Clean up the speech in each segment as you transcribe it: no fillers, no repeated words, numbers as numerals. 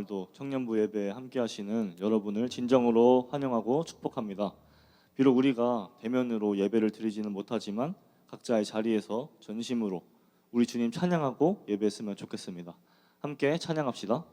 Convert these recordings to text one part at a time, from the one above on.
오늘도 청년부 예배에 함께 하시는 여러분을 진정으로 환영하고 축복합니다. 비록 우리가 대면으로 예배를 드리지는 못하지만 각자의 자리에서 전심으로 우리 주님 찬양하고 예배했으면 좋겠습니다. 함께 찬양합시다.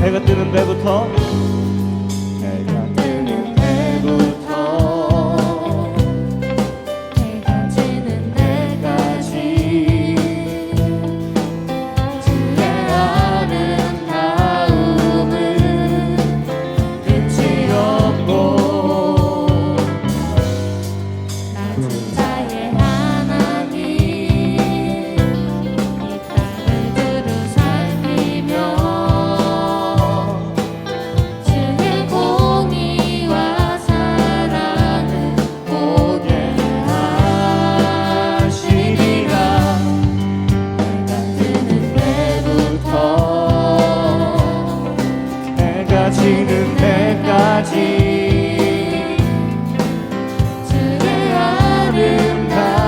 해가 뜨는 데부터 해가 뜨는 데부터 해가 지는 데까지 주의 아름다움은 끝이 없고 낮은 자의 하나님 이 땅을 두루 살피며 지는 데까지 주의 아름다움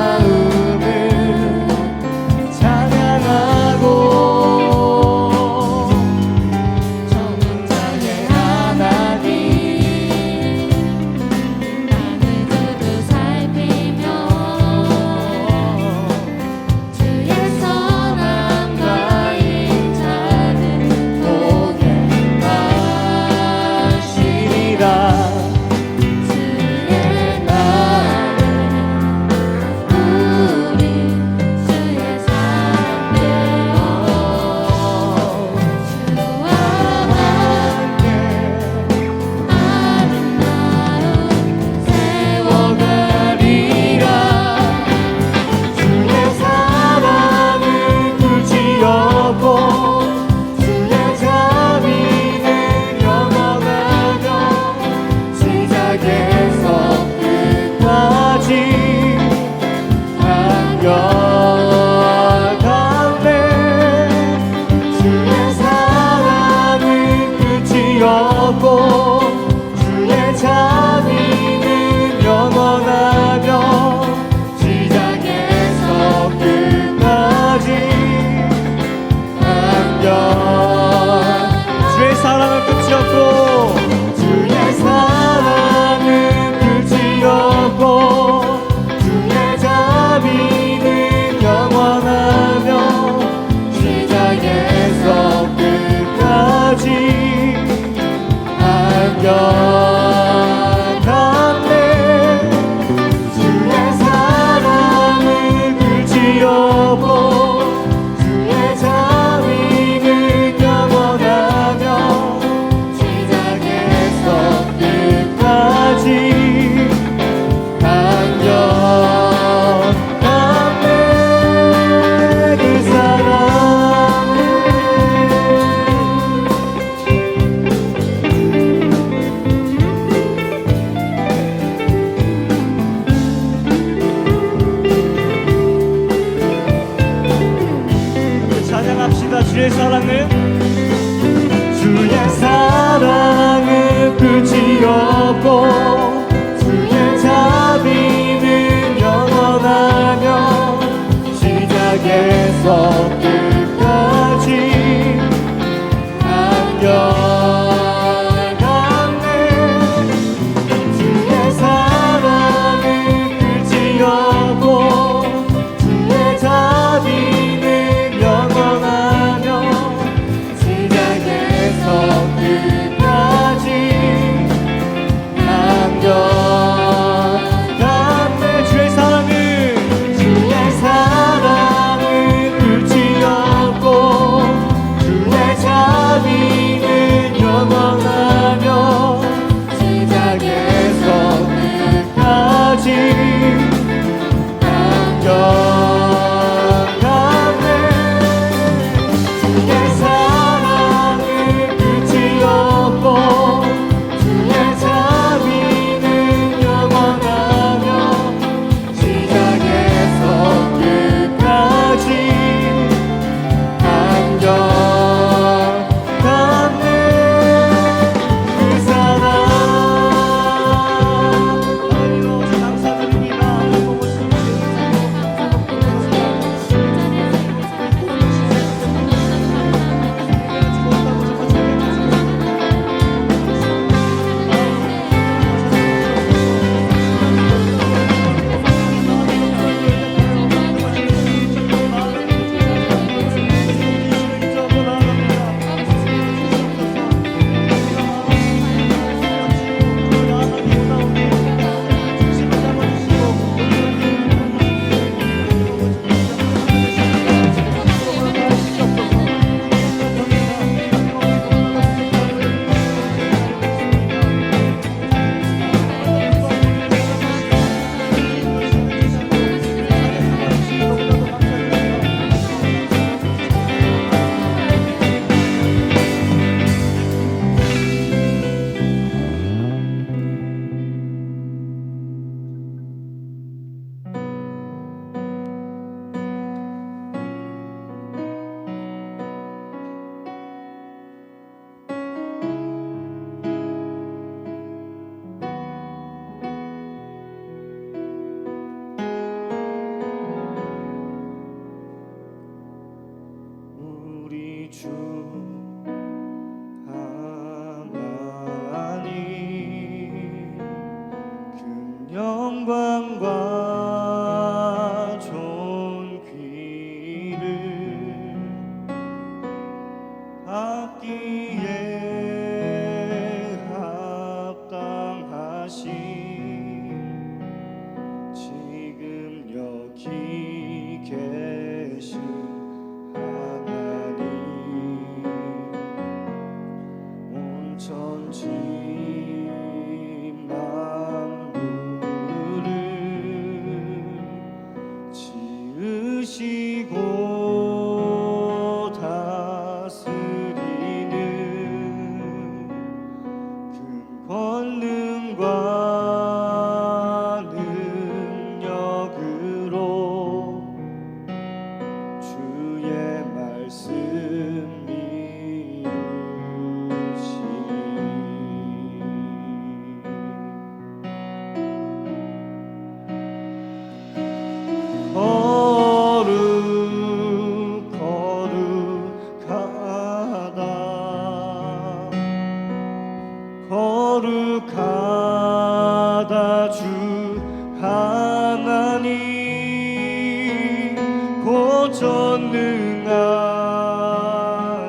하나님 곧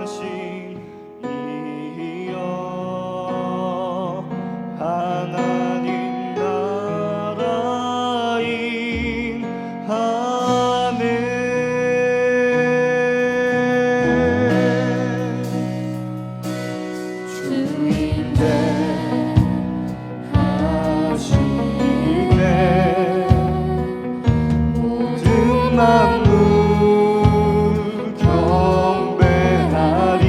전능하신 이여 하나님 나라 임하네 주인대 하시네 모든 만물 경배하리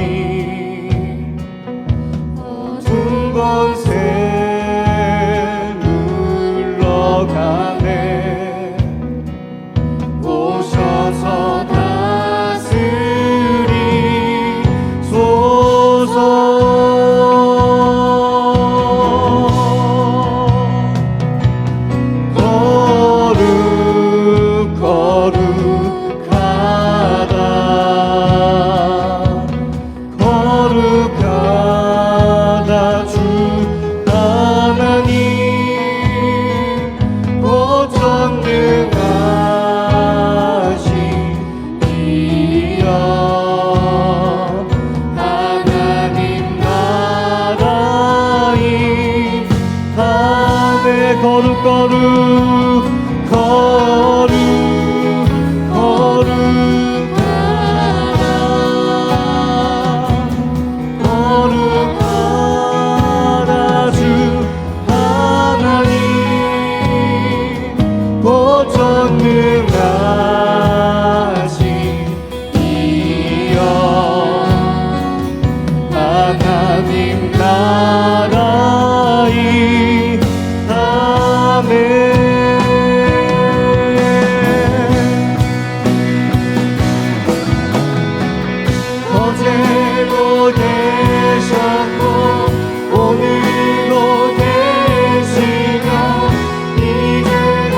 모든 권세 물러가네 오셔서 다스리소서 거룩하다 주 하나님 곧 전능하신 이여 하나님 나라 임하네 거룩하다 주 하나님 곧 전능하신 이여 하나님 나라 임하네 어제도 계셨고 오늘도 계시며 이제도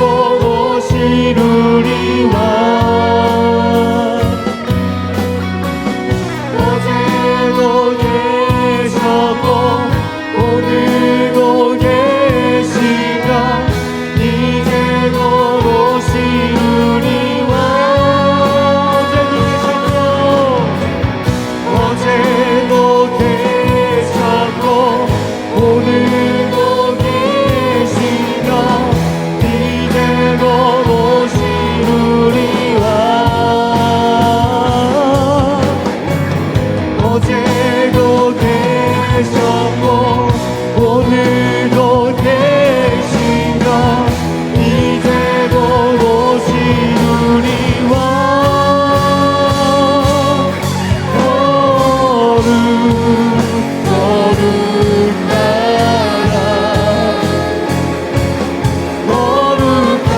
오시리와 어제도 계셨고 오늘도 계시며 이제도 오시리와 어제도 계셨고 오늘도 계시며 이제도 오시리와 어제도 계셨고 오늘도 계시며 이제도 오시리와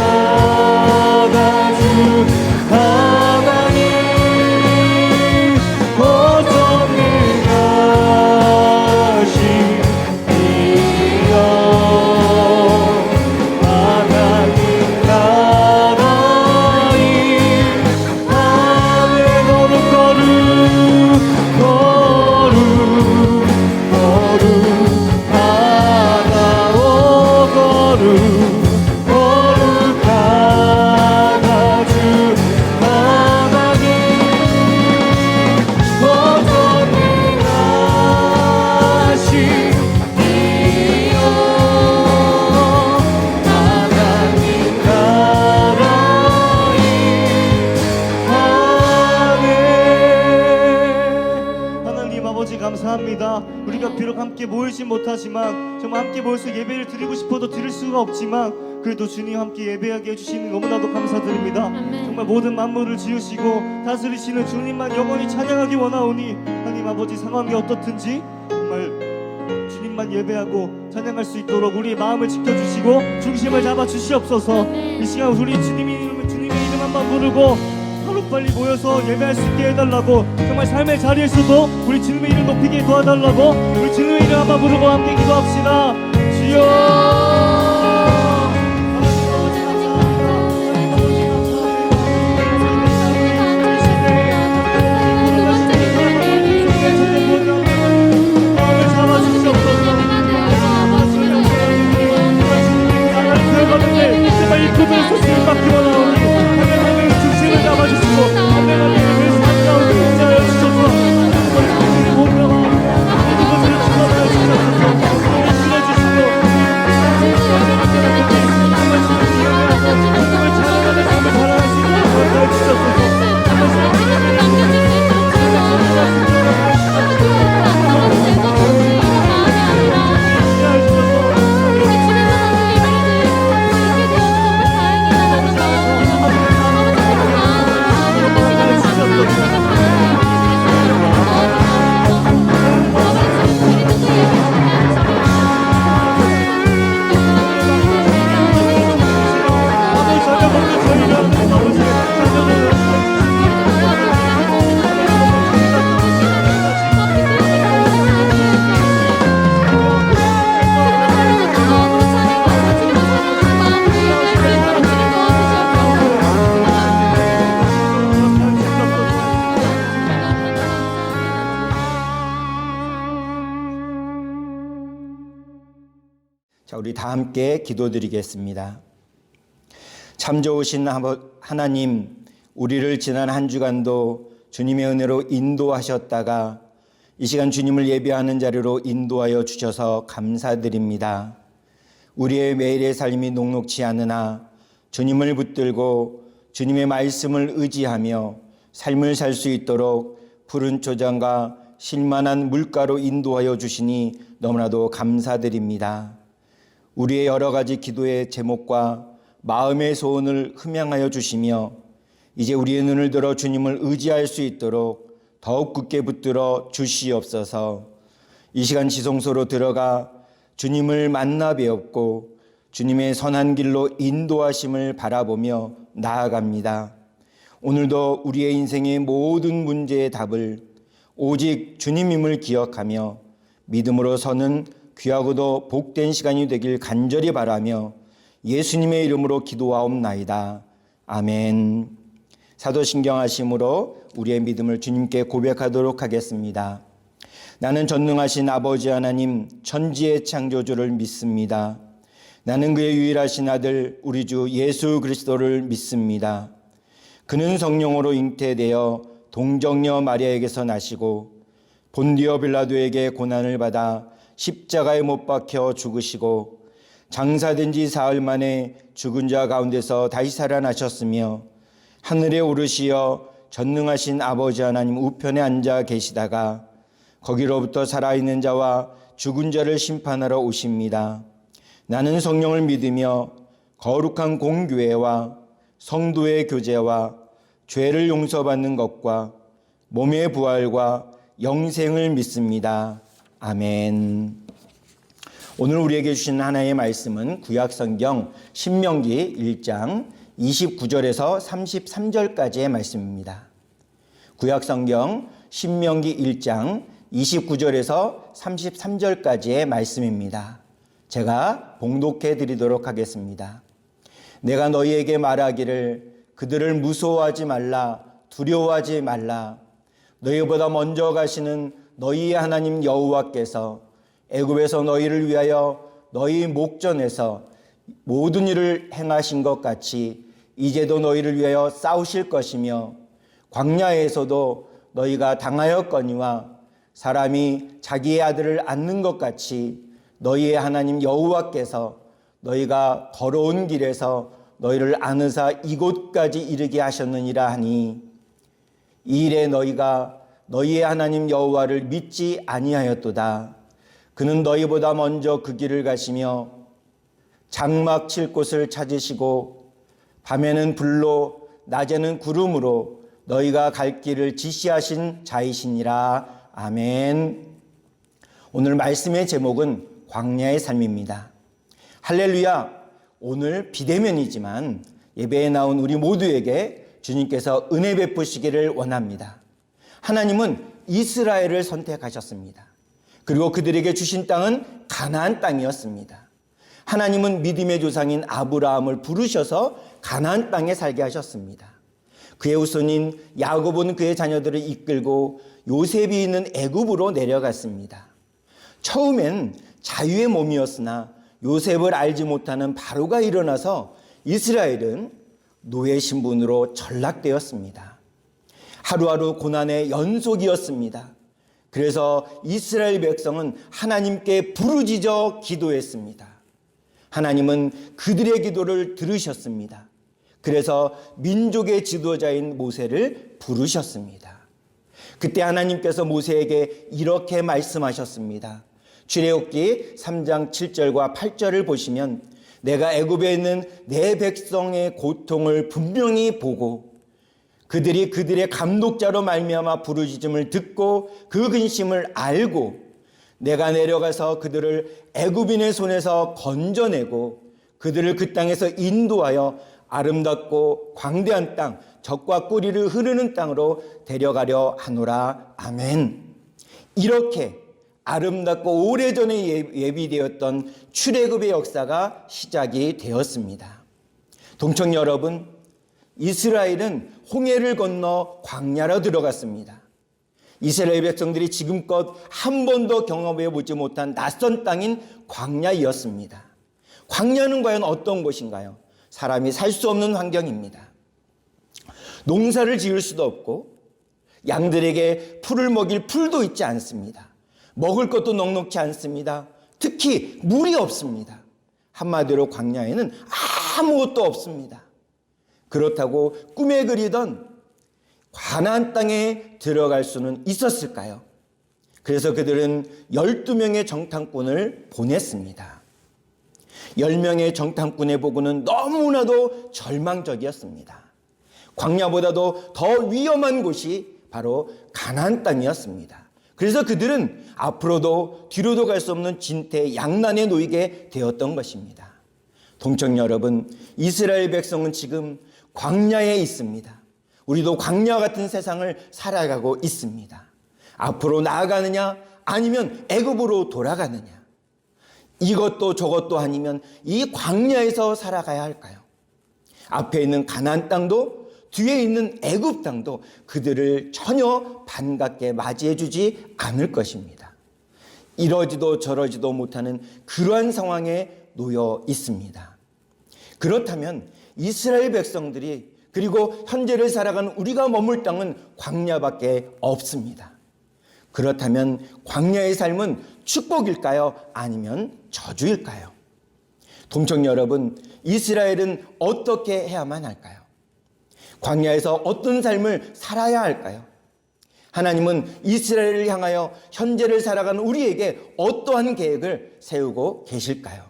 거룩하다 주 하나님 곧 전능하신 이여 하나님 나라 임하네 거룩하다 주 하나님 곧 전능하신 이여 하나님 나라 임하네 하나님 아버지 감사합니다. 우리가 비록 함께 모이진 못하지만 정말 함께 모여서 예배를 드리고 싶어도 드릴 수가 없지만 그래도 주님 함께 예배하게 해주시는 너무나도 감사드립니다. 아멘. 정말 모든 만물을 지으시고 다스리시는 주님만 영원히 찬양하기 원하오니 하나님 아버지 상황이 어떻든지 정말 주님만 예배하고 찬양할 수 있도록 우리의 마음을 지켜주시고 중심을 잡아주시옵소서. 이 시간 우리 주님의 이름 한번 부르고 하루빨리 모여서 예배할 수 있게 해달라고 정말 삶의 자리에서도 우리 주님의 이름 높이게 도와달라고 우리 주님의 이름 한번 부르고 함께 기도합시다. 주여 제발 이 그분의 소식을 받기 원합니다. 자, 우리 다 함께 기도드리겠습니다. 참 좋으신 하나님, 우리를 지난 한 주간도 주님의 은혜로 인도하셨다가 이 시간 주님을 예배하는 자리로 인도하여 주셔서 감사드립니다. 우리의 매일의 삶이 녹록지 않으나 주님을 붙들고 주님의 말씀을 의지하며 삶을 살 수 있도록 푸른 초장과 실만한 물가로 인도하여 주시니 너무나도 감사드립니다. 우리의 여러 가지 기도의 제목과 마음의 소원을 흠양하여 주시며 이제 우리의 눈을 들어 주님을 의지할 수 있도록 더욱 굳게 붙들어 주시옵소서. 이 시간 지성소로 들어가 주님을 만나 뵈었고 주님의 선한 길로 인도하심을 바라보며 나아갑니다. 오늘도 우리의 인생의 모든 문제의 답을 오직 주님임을 기억하며 믿음으로 서는 귀하고도 복된 시간이 되길 간절히 바라며 예수님의 이름으로 기도하옵나이다. 아멘. 사도신경하심으로 우리의 믿음을 주님께 고백하도록 하겠습니다. 나는 전능하신 아버지 하나님 천지의 창조주를 믿습니다. 나는 그의 유일하신 아들 우리 주 예수 그리스도를 믿습니다. 그는 성령으로 잉태되어 동정녀 마리아에게서 나시고 본디오 빌라도에게 고난을 받아 십자가에 못 박혀 죽으시고 장사된 지 사흘 만에 죽은 자 가운데서 다시 살아나셨으며 하늘에 오르시어 전능하신 아버지 하나님 우편에 앉아 계시다가 거기로부터 살아있는 자와 죽은 자를 심판하러 오십니다. 나는 성령을 믿으며 거룩한 공교회와 성도의 교제와 죄를 용서받는 것과 몸의 부활과 영생을 믿습니다. 아멘. 오늘 우리에게 주신 하나의 말씀은 구약성경 신명기 1장 29절에서 33절까지의 말씀입니다. 구약성경 신명기 1장 29절에서 33절까지의 말씀입니다. 제가 봉독해 드리도록 하겠습니다. 내가 너희에게 말하기를 그들을 무서워하지 말라, 두려워하지 말라. 너희보다 먼저 가시는 너희의 하나님 여호와께서 애굽에서 너희를 위하여 너희 목전에서 모든 일을 행하신 것 같이 이제도 너희를 위하여 싸우실 것이며 광야에서도 너희가 당하였거니와 사람이 자기의 아들을 안는 것 같이 너희의 하나님 여호와께서 너희가 걸어온 길에서 너희를 안으사 이곳까지 이르게 하셨느니라 하니 이 일에 너희가 너희의 하나님 여호와를 믿지 아니하였도다. 그는 너희보다 먼저 그 길을 가시며 장막 칠 곳을 찾으시고 밤에는 불로 낮에는 구름으로 너희가 갈 길을 지시하신 자이시니라. 아멘. 오늘 말씀의 제목은 광야의 삶입니다. 할렐루야. 오늘 비대면이지만 예배에 나온 우리 모두에게 주님께서 은혜 베푸시기를 원합니다. 하나님은 이스라엘을 선택하셨습니다. 그리고 그들에게 주신 땅은 가나안 땅이었습니다. 하나님은 믿음의 조상인 아브라함을 부르셔서 가나안 땅에 살게 하셨습니다. 그의 후손인 야곱은 그의 자녀들을 이끌고 요셉이 있는 애굽으로 내려갔습니다. 처음엔 자유의 몸이었으나 요셉을 알지 못하는 바로가 일어나서 이스라엘은 노예 신분으로 전락되었습니다. 하루하루 고난의 연속이었습니다. 그래서 이스라엘 백성은 하나님께 부르짖어 기도했습니다. 하나님은 그들의 기도를 들으셨습니다. 그래서 민족의 지도자인 모세를 부르셨습니다. 그때 하나님께서 모세에게 이렇게 말씀하셨습니다. 출애굽기 3장 7절과 8절을 보시면 내가 애굽에 있는 내 백성의 고통을 분명히 보고 그들이 그들의 감독자로 말미암아 부르짖음을 듣고 그 근심을 알고 내가 내려가서 그들을 애굽인의 손에서 건져내고 그들을 그 땅에서 인도하여 아름답고 광대한 땅, 젖과 꿀이 흐르는 땅으로 데려가려 하노라. 아멘. 이렇게 아름답고 오래전에 예비되었던 출애굽의 역사가 시작이 되었습니다. 동청 여러분, 이스라엘은 홍해를 건너 광야로 들어갔습니다. 이스라엘 백성들이 지금껏 한 번도 경험해 보지 못한 낯선 땅인 광야이었습니다. 광야는 과연 어떤 곳인가요? 사람이 살 수 없는 환경입니다. 농사를 지을 수도 없고 양들에게 풀을 먹일 풀도 있지 않습니다. 먹을 것도 넉넉지 않습니다. 특히 물이 없습니다. 한마디로 광야에는 아무것도 없습니다. 그렇다고 꿈에 그리던 가나안 땅에 들어갈 수는 있었을까요? 그래서 그들은 12명의 정탐꾼을 보냈습니다. 10명의 정탐꾼의 보고는 너무나도 절망적이었습니다. 광야보다도 더 위험한 곳이 바로 가나안 땅이었습니다. 그래서 그들은 앞으로도 뒤로도 갈 수 없는 진퇴양난에 놓이게 되었던 것입니다. 동청 여러분, 이스라엘 백성은 지금 광야에 있습니다. 우리도 광야 같은 세상을 살아가고 있습니다. 앞으로 나아가느냐 아니면 애굽으로 돌아가느냐, 이것도 저것도 아니면 이 광야에서 살아가야 할까요? 앞에 있는 가나안 땅도 뒤에 있는 애굽 땅도 그들을 전혀 반갑게 맞이해 주지 않을 것입니다. 이러지도 저러지도 못하는 그러한 상황에 놓여 있습니다. 그렇다면 이스라엘 백성들이 그리고 현재를 살아가는 우리가 머물 땅은 광야밖에 없습니다. 그렇다면 광야의 삶은 축복일까요? 아니면 저주일까요? 동청 여러분, 이스라엘은 어떻게 해야만 할까요? 광야에서 어떤 삶을 살아야 할까요? 하나님은 이스라엘을 향하여 현재를 살아가는 우리에게 어떠한 계획을 세우고 계실까요?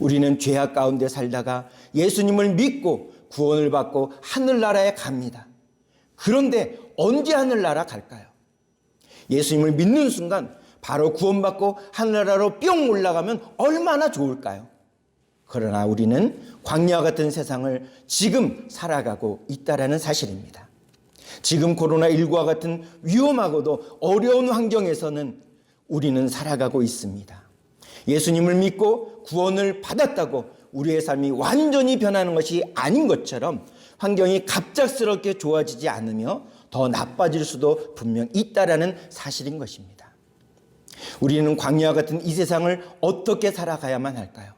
우리는 죄악 가운데 살다가 예수님을 믿고 구원을 받고 하늘나라에 갑니다. 그런데 언제 하늘나라 갈까요? 예수님을 믿는 순간 바로 구원받고 하늘나라로 뿅 올라가면 얼마나 좋을까요? 그러나 우리는 광야 같은 세상을 지금 살아가고 있다는 사실입니다. 지금 코로나19와 같은 위험하고도 어려운 환경에서는 우리는 살아가고 있습니다. 예수님을 믿고 구원을 받았다고 우리의 삶이 완전히 변하는 것이 아닌 것처럼 환경이 갑작스럽게 좋아지지 않으며 더 나빠질 수도 분명 있다는 사실인 것입니다. 우리는 광야 같은 이 세상을 어떻게 살아가야만 할까요?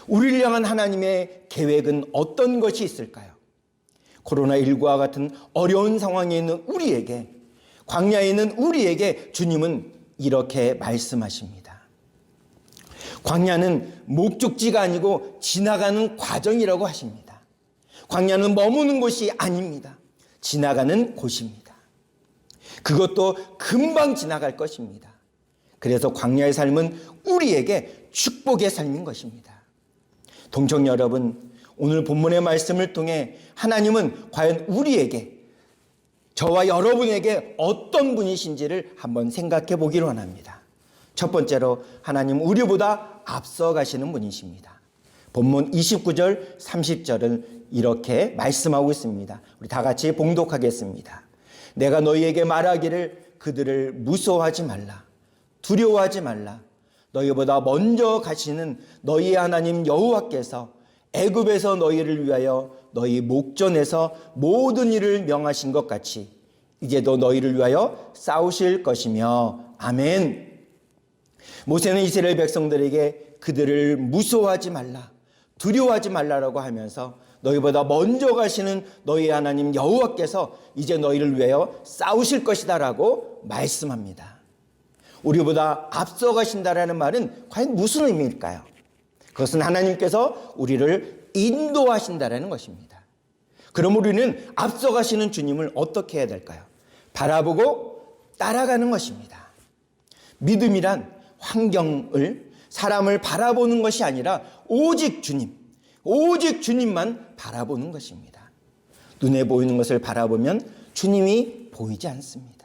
우리를 향한 하나님의 계획은 어떤 것이 있을까요? 코로나19와 같은 어려운 상황에 있는 우리에게, 광야에 있는 우리에게 주님은 이렇게 말씀하십니다. 광야는 목적지가 아니고 지나가는 과정이라고 하십니다. 광야는 머무는 곳이 아닙니다. 지나가는 곳입니다. 그것도 금방 지나갈 것입니다. 그래서 광야의 삶은 우리에게 축복의 삶인 것입니다. 동청 여러분, 오늘 본문의 말씀을 통해 하나님은 과연 우리에게, 저와 여러분에게 어떤 분이신지를 한번 생각해 보기를 원합니다. 첫 번째로 하나님 우리보다 앞서 가시는 분이십니다. 본문 29절 30절은 이렇게 말씀하고 있습니다. 우리 다 같이 봉독하겠습니다. 내가 너희에게 말하기를 그들을 무서워하지 말라, 두려워하지 말라. 너희보다 먼저 가시는 너희의 하나님 여호와께서 애굽에서 너희를 위하여 너희 목전에서 모든 일을 명하신 것 같이 이제도 너희를 위하여 싸우실 것이며. 아멘. 모세는 이스라엘 백성들에게 그들을 무서워하지 말라, 두려워하지 말라라고 하면서 너희보다 먼저 가시는 너희 하나님 여호와께서 이제 너희를 위하여 싸우실 것이다라고 말씀합니다. 우리보다 앞서 가신다라는 말은 과연 무슨 의미일까요? 그것은 하나님께서 우리를 인도하신다라는 것입니다. 그럼 우리는 앞서 가시는 주님을 어떻게 해야 될까요? 바라보고 따라가는 것입니다. 믿음이란 환경을, 사람을 바라보는 것이 아니라 오직 주님, 오직 주님만 바라보는 것입니다. 눈에 보이는 것을 바라보면 주님이 보이지 않습니다.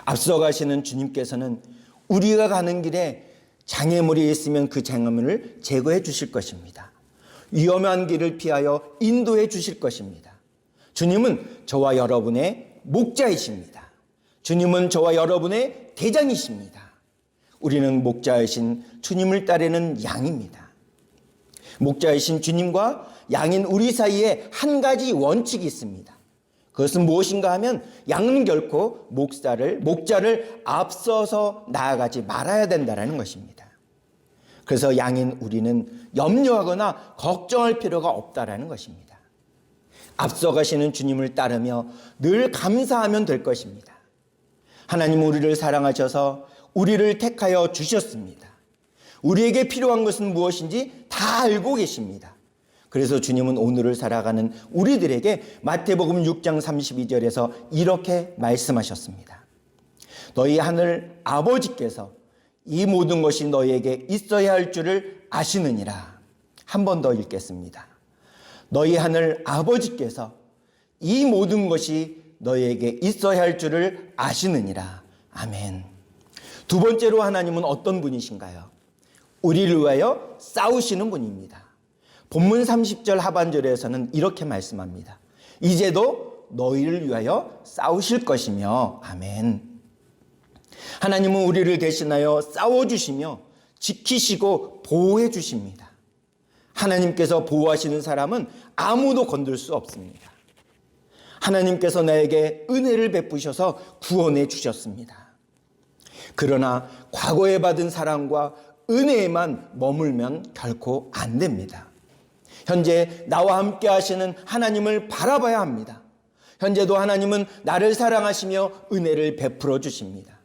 앞서 가시는 주님께서는 우리가 가는 길에 장애물이 있으면 그 장애물을 제거해 주실 것입니다. 위험한 길을 피하여 인도해 주실 것입니다. 주님은 저와 여러분의 목자이십니다. 주님은 저와 여러분의 대장이십니다. 우리는 목자이신 주님을 따르는 양입니다. 목자이신 주님과 양인 우리 사이에 한 가지 원칙이 있습니다. 그것은 무엇인가 하면 양은 결코 목자를 앞서서 나아가지 말아야 된다는 것입니다. 그래서 양인 우리는 염려하거나 걱정할 필요가 없다라는 것입니다. 앞서가시는 주님을 따르며 늘 감사하면 될 것입니다. 하나님은 우리를 사랑하셔서 우리를 택하여 주셨습니다. 우리에게 필요한 것은 무엇인지 다 알고 계십니다. 그래서 주님은 오늘을 살아가는 우리들에게 마태복음 6장 32절에서 이렇게 말씀하셨습니다. 너희 하늘 아버지께서 이 모든 것이 너희에게 있어야 할 줄을 아시느니라. 한 번 더 읽겠습니다. 너희 하늘 아버지께서 이 모든 것이 너희에게 있어야 할 줄을 아시느니라. 아멘. 두 번째로 하나님은 어떤 분이신가요? 우리를 위하여 싸우시는 분입니다. 본문 30절 하반절에서는 이렇게 말씀합니다. 이제도 너희를 위하여 싸우실 것이며. 아멘. 하나님은 우리를 대신하여 싸워주시며 지키시고 보호해 주십니다. 하나님께서 보호하시는 사람은 아무도 건들 수 없습니다. 하나님께서 나에게 은혜를 베푸셔서 구원해 주셨습니다. 그러나 과거에 받은 사랑과 은혜에만 머물면 결코 안 됩니다. 현재 나와 함께 하시는 하나님을 바라봐야 합니다. 현재도 하나님은 나를 사랑하시며 은혜를 베풀어 주십니다.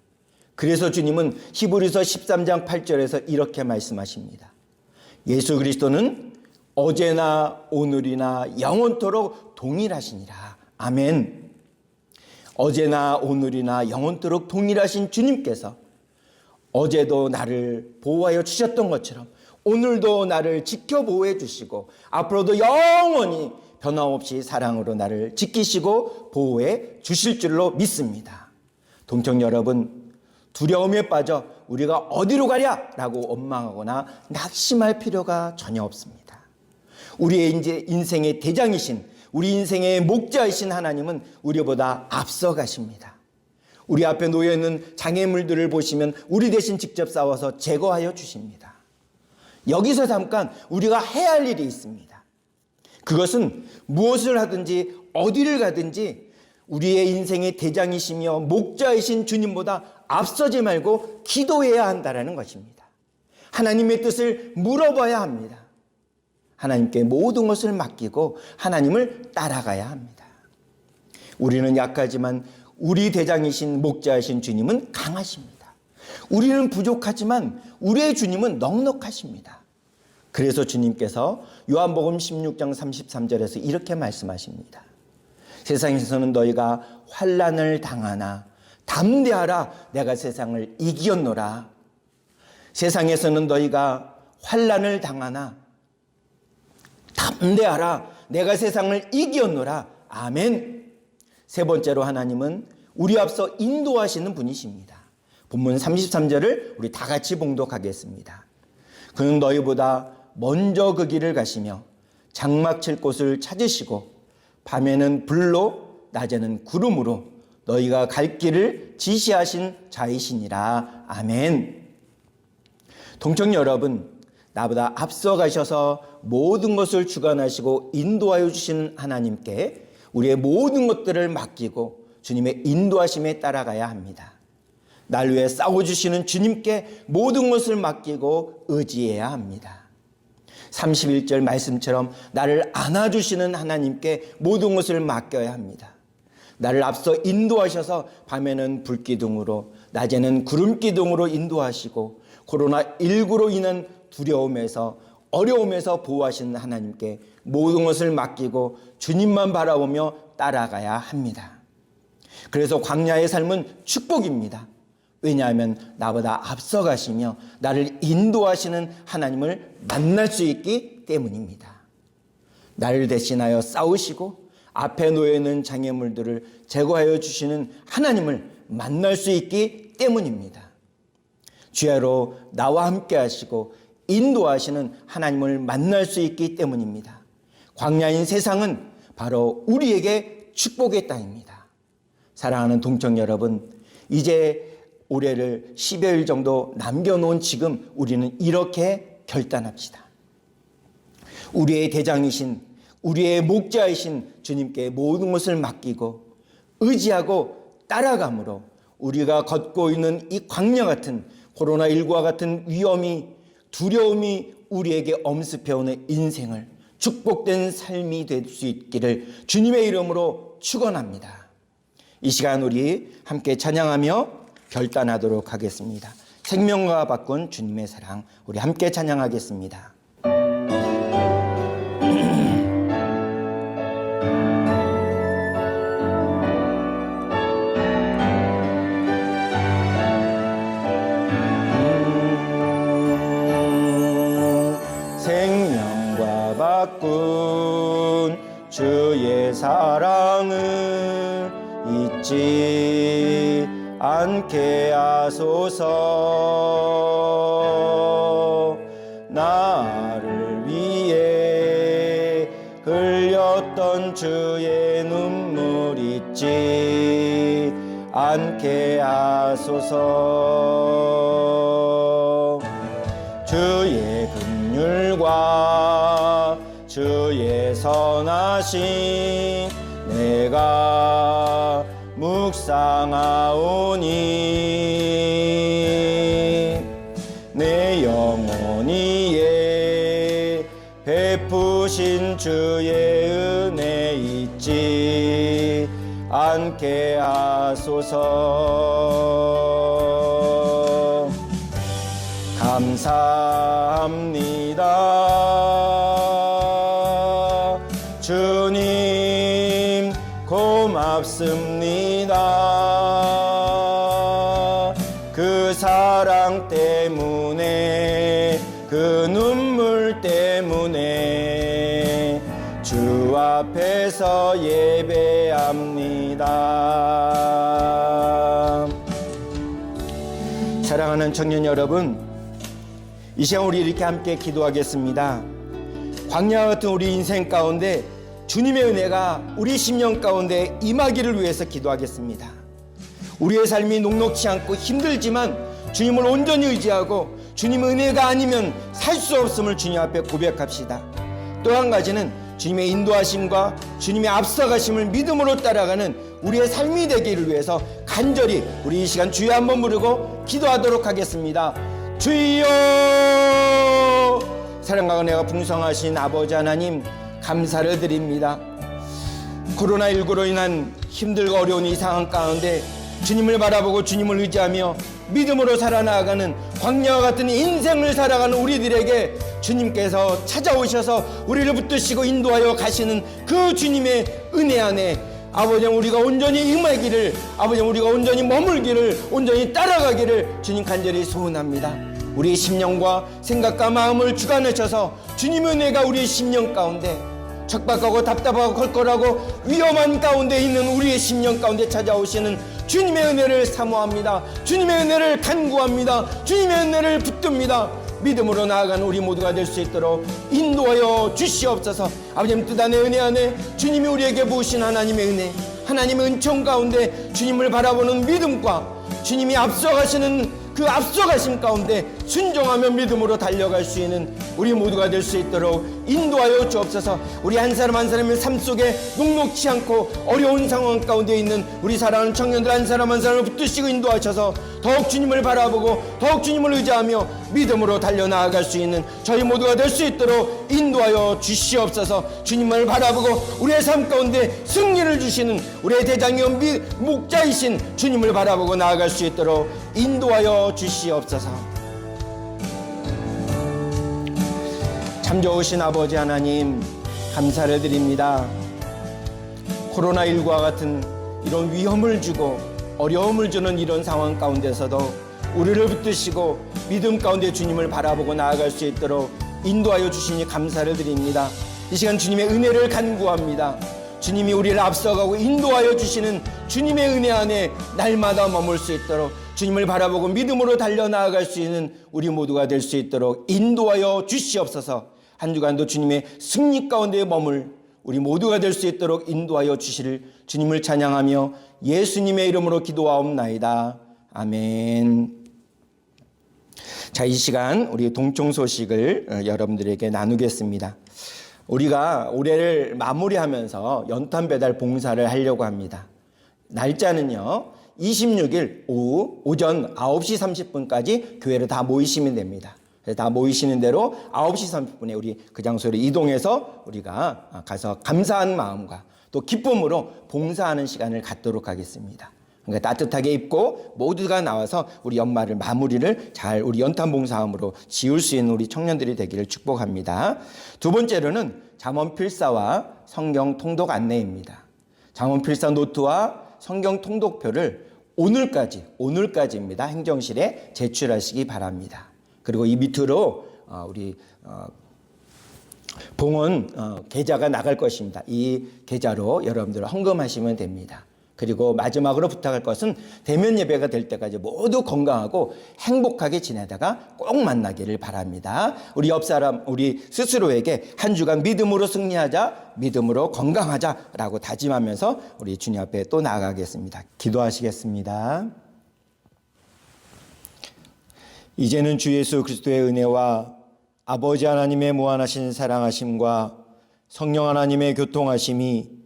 그래서 주님은 히브리서 13장 8절에서 이렇게 말씀하십니다. 예수 그리스도는 어제나 오늘이나 영원토록 동일하시니라. 아멘. 어제나 오늘이나 영원토록 동일하신 주님께서 어제도 나를 보호하여 주셨던 것처럼 오늘도 나를 지켜 보호해 주시고 앞으로도 영원히 변함없이 사랑으로 나를 지키시고 보호해 주실 줄로 믿습니다. 동청 여러분, 두려움에 빠져 우리가 어디로 가랴? 라고 원망하거나 낙심할 필요가 전혀 없습니다. 우리의 이제 인생의 대장이신, 우리 인생의 목자이신 하나님은 우리보다 앞서 가십니다. 우리 앞에 놓여있는 장애물들을 보시면 우리 대신 직접 싸워서 제거하여 주십니다. 여기서 잠깐 우리가 해야 할 일이 있습니다. 그것은 무엇을 하든지 어디를 가든지 우리의 인생의 대장이시며 목자이신 주님보다 앞서지 말고 기도해야 한다는 것입니다. 하나님의 뜻을 물어봐야 합니다. 하나님께 모든 것을 맡기고 하나님을 따라가야 합니다. 우리는 약하지만 우리 대장이신 목자이신 주님은 강하십니다. 우리는 부족하지만 우리의 주님은 넉넉하십니다. 그래서 주님께서 요한복음 16장 33절에서 이렇게 말씀하십니다. 세상에서는 너희가 환난을 당하나 담대하라, 내가 세상을 이기었노라. 세상에서는 너희가 환난을 당하나 담대하라, 내가 세상을 이기었노라. 아멘. 세 번째로 하나님은 우리 앞서 인도하시는 분이십니다. 본문 33절을 우리 다 같이 봉독하겠습니다. 그는 너희보다 먼저 그 길을 가시며 장막 칠 곳을 찾으시고 밤에는 불로 낮에는 구름으로 너희가 갈 길을 지시하신 자이시니라. 아멘. 동청 여러분, 나보다 앞서 가셔서 모든 것을 주관하시고 인도하여 주시는 하나님께 우리의 모든 것들을 맡기고 주님의 인도하심에 따라가야 합니다. 날 위해 싸워주시는 주님께 모든 것을 맡기고 의지해야 합니다. 31절 말씀처럼 나를 안아주시는 하나님께 모든 것을 맡겨야 합니다. 나를 앞서 인도하셔서 밤에는 불기둥으로 낮에는 구름기둥으로 인도하시고 코로나19로 인한 두려움에서 어려움에서 보호하시는 하나님께 모든 것을 맡기고 주님만 바라보며 따라가야 합니다. 그래서 광야의 삶은 축복입니다. 왜냐하면 나보다 앞서 가시며 나를 인도하시는 하나님을 만날 수 있기 때문입니다. 나를 대신하여 싸우시고 앞에 놓여있는 장애물들을 제거하여 주시는 하나님을 만날 수 있기 때문입니다. 주야로 나와 함께 하시고 인도하시는 하나님을 만날 수 있기 때문입니다. 광야인 세상은 바로 우리에게 축복의 땅입니다. 사랑하는 동청 여러분, 이제 올해를 10여일 정도 남겨놓은 지금 우리는 이렇게 결단합시다. 우리의 대장이신, 우리의 목자이신 주님께 모든 것을 맡기고 의지하고 따라감으로 우리가 걷고 있는 이 광야 같은 코로나19와 같은 위험이 두려움이 우리에게 엄습해오는 인생을 축복된 삶이 될 수 있기를 주님의 이름으로 축원합니다. 이 시간 우리 함께 찬양하며 결단하도록 하겠습니다. 생명과 바꾼 주님의 사랑, 우리 함께 찬양하겠습니다. 생명과 바꾼 주의 사랑을 잊지 않게 하소서. 나를 위해 흘렸던 주의 눈물 잊지 않게 하소서. 주의 긍휼과 주의 선하심 내가 묵상하오니 내 영혼이에 베푸신 주의 은혜 잊지 않게 하소서. 감사합니다. 주님 고맙습니다. 그 사랑 때문에 그 눈물 때문에 주 앞에서 예배합니다. 사랑하는 청년 여러분, 이 시간 우리 이렇게 함께 기도하겠습니다. 광야 같은 우리 인생 가운데 주님의 은혜가 우리 심령 가운데 임하기를 위해서 기도하겠습니다. 우리의 삶이 녹록지 않고 힘들지만 주님을 온전히 의지하고 주님 은혜가 아니면 살 수 없음을 주님 앞에 고백합시다. 또 한 가지는 주님의 인도하심과 주님의 앞서가심을 믿음으로 따라가는 우리의 삶이 되기를 위해서 간절히 우리 이 시간 주여 한번 부르고 기도하도록 하겠습니다. 주여! 사랑과 은혜가 풍성하신 아버지 하나님, 감사를 드립니다. 코로나19로 인한 힘들고 어려운 이 상황 가운데 주님을 바라보고 주님을 의지하며 믿음으로 살아나가는 광야와 같은 인생을 살아가는 우리들에게 주님께서 찾아오셔서 우리를 붙드시고 인도하여 가시는 그 주님의 은혜 안에 아버지 우리가 온전히 임하기를, 아버지 우리가 온전히 머물기를, 온전히 따라가기를 주님 간절히 소원합니다. 우리의 심령과 생각과 마음을 주관하셔서 주님의 은혜가 우리의 심령 가운데 척박하고 답답하고 컬컬하고 위험한 가운데 있는 우리의 심령 가운데 찾아오시는 주님의 은혜를 사모합니다. 주님의 은혜를 간구합니다. 주님의 은혜를 붙듭니다. 믿음으로 나아가는 우리 모두가 될 수 있도록 인도하여 주시옵소서. 아버님 뜻 안에 은혜 안에 주님이 우리에게 부으신 하나님의 은혜, 하나님의 은총 가운데 주님을 바라보는 믿음과 주님이 앞서가시는 그 앞서가심 가운데 순종하며 믿음으로 달려갈 수 있는 우리 모두가 될 수 있도록 인도하여 주옵소서. 우리 한 사람 한 사람의 삶 속에 녹록지 않고 어려운 상황 가운데 있는 우리 사랑하는 청년들 한 사람 한 사람을 붙드시고 인도하셔서 더욱 주님을 바라보고 더욱 주님을 의지하며 믿음으로 달려나아갈 수 있는 저희 모두가 될 수 있도록 인도하여 주시옵소서. 주님을 바라보고 우리의 삶 가운데 승리를 주시는 우리의 대장이요 목자이신 주님을 바라보고 나아갈 수 있도록 인도하여 주시옵소서. 참 좋으신 아버지 하나님, 감사를 드립니다. 코로나19와 같은 이런 위험을 주고 어려움을 주는 이런 상황 가운데서도 우리를 붙드시고 믿음 가운데 주님을 바라보고 나아갈 수 있도록 인도하여 주시니 감사를 드립니다. 이 시간 주님의 은혜를 간구합니다. 주님이 우리를 앞서가고 인도하여 주시는 주님의 은혜 안에 날마다 머물 수 있도록 주님을 바라보고 믿음으로 달려나아갈 수 있는 우리 모두가 될 수 있도록 인도하여 주시옵소서. 한 주간도 주님의 승리 가운데 머물 우리 모두가 될 수 있도록 인도하여 주시를 주님을 찬양하며 예수님의 이름으로 기도하옵나이다. 아멘. 자, 이 시간 우리 동총 소식을 여러분들에게 나누겠습니다. 우리가 올해를 마무리하면서 연탄 배달 봉사를 하려고 합니다. 날짜는요 26일 오전 9시 30분까지 교회로 다 모이시면 됩니다. 그래서 다 모이시는 대로 9시 30분에 우리 그 장소로 이동해서 우리가 가서 감사한 마음과 또 기쁨으로 봉사하는 시간을 갖도록 하겠습니다. 그러니까 따뜻하게 입고 모두가 나와서 우리 연말을 마무리를 잘 우리 연탄봉사함으로 지을 수 있는 우리 청년들이 되기를 축복합니다. 두 번째로는 잠언 필사와 성경 통독 안내입니다. 잠언 필사 노트와 성경 통독표를 오늘까지입니다. 행정실에 제출하시기 바랍니다. 그리고 이 밑으로 우리 봉헌 계좌가 나갈 것입니다. 이 계좌로 여러분들 헌금하시면 됩니다. 그리고 마지막으로 부탁할 것은 대면 예배가 될 때까지 모두 건강하고 행복하게 지내다가 꼭 만나기를 바랍니다. 우리 옆 사람, 우리 스스로에게 한 주간 믿음으로 승리하자, 믿음으로 건강하자라고 다짐하면서 우리 주님 앞에 또 나아가겠습니다. 기도하시겠습니다. 이제는 주 예수 그리스도의 은혜와 아버지 하나님의 무한하신 사랑하심과 성령 하나님의 교통하심이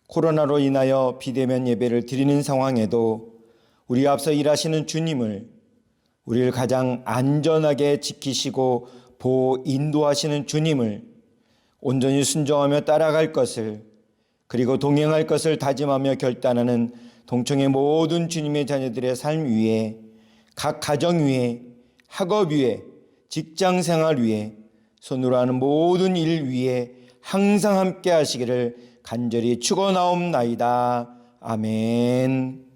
코로나로 인하여 비대면 예배를 드리는 상황에도 우리 앞서 일하시는 주님을, 우리를 가장 안전하게 지키시고 보호 인도하시는 주님을 온전히 순종하며 따라갈 것을, 그리고 동행할 것을 다짐하며 결단하는 동청의 모든 주님의 자녀들의 삶 위에, 각 가정 위에, 학업 위에, 직장 생활 위에, 손으로 하는 모든 일 위에 항상 함께 하시기를 간절히 축원하옵나이다. 아멘.